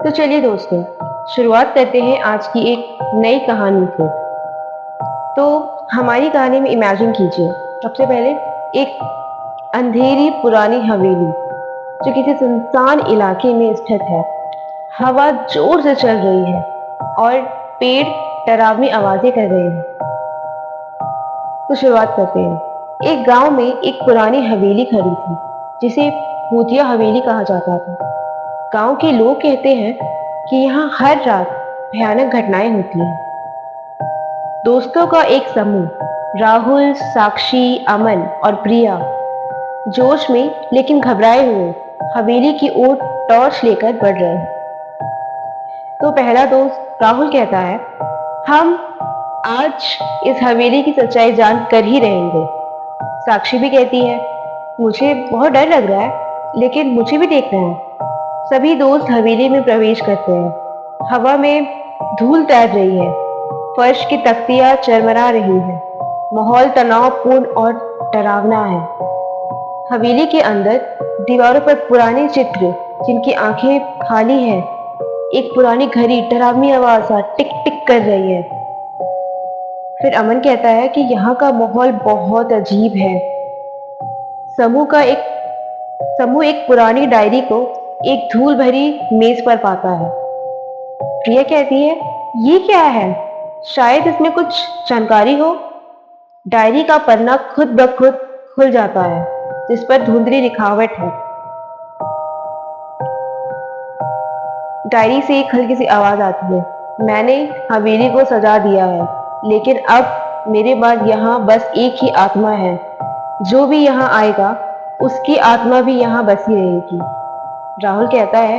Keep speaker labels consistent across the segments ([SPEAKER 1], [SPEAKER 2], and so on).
[SPEAKER 1] तो चलिए दोस्तों, शुरुआत करते हैं आज की एक नई कहानी को। तो हमारी कहानी में इमेजिन कीजिए, सबसे पहले एक अंधेरी पुरानी हवेली जो किसी सुनसान इलाके में स्थित है। हवा जोर से चल रही है और पेड़ डरावनी आवाजें कर रहे हैं। तो शुरुआत करते हैं। एक गांव में एक पुरानी हवेली खड़ी थी जिसे भूतिया हवेली कहा जाता था। गांव के लोग कहते हैं कि यहाँ हर रात भयानक घटनाएं होती हैं। दोस्तों का एक समूह, राहुल, साक्षी, अमन और प्रिया, जोश में लेकिन घबराए हुए हवेली की ओर टॉर्च लेकर बढ़ रहे हैं। तो पहला दोस्त राहुल कहता है, हम आज इस हवेली की सच्चाई जान कर ही रहेंगे। साक्षी भी कहती है, मुझे बहुत डर लग रहा है लेकिन मुझे भी देखना है। सभी दोस्त हवेली में प्रवेश करते हैं। हवा में धूल तैर रही है, फर्श की तख्तियां चरमरा रही हैं। माहौल तनावपूर्ण और डरावना है। हवेली के अंदर दीवारों पर पुराने चित्र जिनकी आंखें खाली हैं। एक पुरानी घड़ी डरावनी आवाज टिक टिक कर रही है। फिर अमन कहता है कि यहाँ का माहौल बहुत अजीब है। समूह का एक समूह एक पुरानी डायरी को एक धूल भरी मेज पर पाता है। प्रिया कहती है, ये क्या है? शायद इसमें कुछ जानकारी हो। डायरी का पन्ना खुद ब खुद खुल जाता है, जिस पर धुंधली लिखावट है। डायरी से एक हल्की सी आवाज आती है, मैंने हवेली को सजा दिया है, लेकिन अब मेरे बाद यहाँ बस एक ही आत्मा है। जो भी यहाँ आएगा उसकी आत्मा भी यहाँ बसी रहेगी। राहुल कहता है,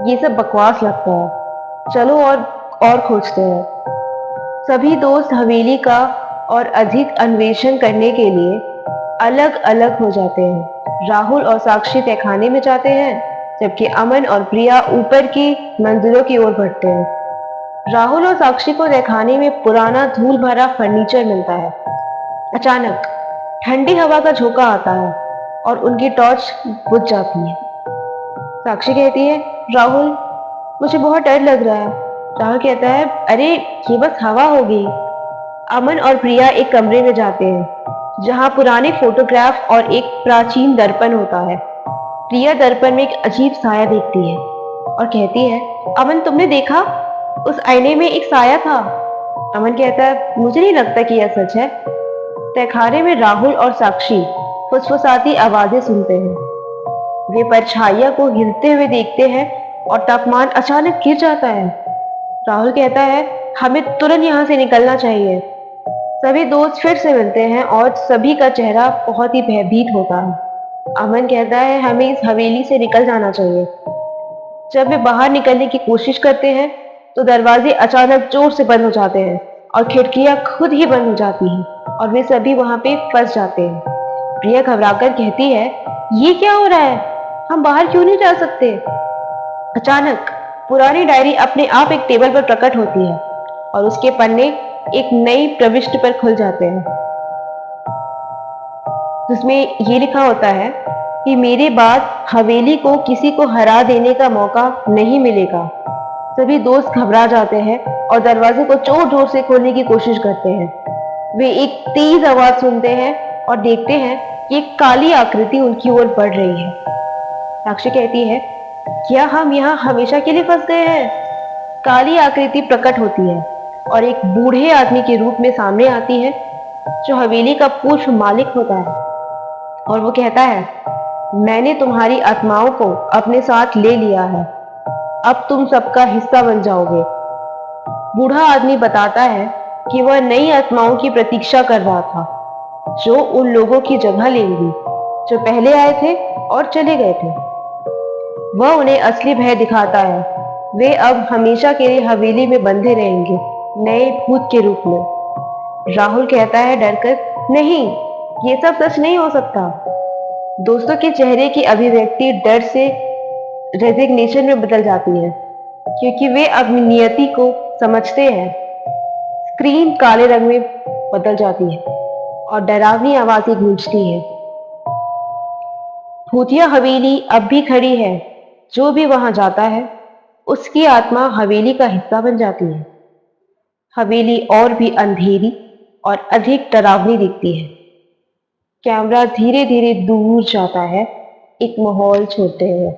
[SPEAKER 1] ये सब बकवास लगता है, चलो और खोजते हैं। सभी दोस्त हवेली का और अधिक अन्वेषण करने के लिए अलग अलग हो जाते हैं। राहुल और साक्षी तहखाने में जाते हैं, जबकि अमन और प्रिया ऊपर की मंजिलों की ओर बढ़ते हैं। राहुल और साक्षी को तहखाने में पुराना धूल भरा फर्नीचर मिलता है। अचानक ठंडी हवा का झोंका आता है और उनकी टॉर्च बुझ जाती है। साक्षी कहती है, राहुल, मुझे बहुत डर लग रहा है। राहुल कहता है, अरे ये बस हवा होगी। अमन और प्रिया एक कमरे में जाते हैं जहां पुराने फोटोग्राफ और एक प्राचीन दर्पण होता है। प्रिया दर्पण में एक अजीब साया देखती है और कहती है, अमन, तुमने देखा? उस आईने में एक साया था। अमन कहता है, मुझे नहीं लगता कि यह सच है। तहखाने में राहुल और साक्षी फुसफुसाती आवाजें सुनते हैं। वे परछाइयां को हिलते हुए देखते हैं और तापमान अचानक गिर जाता है। राहुल कहता है, हमें तुरंत यहाँ से निकलना चाहिए। सभी दोस्त फिर से मिलते हैं और सभी का चेहरा बहुत ही भयभीत होता है। अमन कहता है, हमें इस हवेली से निकल जाना चाहिए। जब वे बाहर निकलने की कोशिश करते हैं तो दरवाजे अचानक जोर से बंद हो जाते हैं और खिड़कियां खुद ही बंद हो जाती हैं और वे सभी वहां पे फंस जाते हैं। प्रिया घबराकर कहती है, ये क्या हो रहा है? हम बाहर क्यों नहीं जा सकते? अचानक पुरानी डायरी अपने आप एक टेबल पर प्रकट होती है और उसके पन्ने एक नई प्रविष्टि पर खुल जाते हैं, जिसमें ये लिखा होता है कि मेरे बाद हवेली को किसी को हरा देने का मौका नहीं मिलेगा। सभी दोस्त घबरा जाते हैं और दरवाजे को जोर जोर से खोलने की कोशिश करते हैं। वे एक तेज आवाज सुनते हैं और देखते हैं कि एक काली आकृति उनकी ओर बढ़ रही है। साक्षी कहती है, क्या हम यहाँ हमेशा के लिए फंस गए हैं? काली आकृति प्रकट होती है और एक बूढ़े आदमी के रूप में सामने आती है, जो हवेली का पूर्व मालिक होता है। और वो कहता है, मैंने तुम्हारी आत्माओं को अपने साथ ले लिया है, अब तुम सबका हिस्सा बन जाओगे। बूढ़ा आदमी बताता है कि वह नई आत्माओं की प्रतीक्षा कर रहा था, जो उन लोगों की जगह लेंगी जो पहले आए थे और चले गए थे। वह उन्हें असली भय दिखाता है। वे अब हमेशा के लिए हवेली में बंधे रहेंगे, नए भूत के रूप में। राहुल कहता है डरकर, नहीं, ये सब सच नहीं हो सकता। दोस्तों के चेहरे की अभिव्यक्ति डर से रेजिग्नेशन में बदल जाती है, क्योंकि वे अपनी नियति को समझते हैं। स्क्रीन काले रंग में बदल जाती है और डरावनी आवाजें गूंजती है। भूतिया हवेली अब भी खड़ी है। जो भी वहां जाता है उसकी आत्मा हवेली का हिस्सा बन जाती है। हवेली और भी अंधेरी और अधिक डरावनी दिखती है। कैमरा धीरे धीरे दूर जाता है, एक माहौल छोड़ते हुए।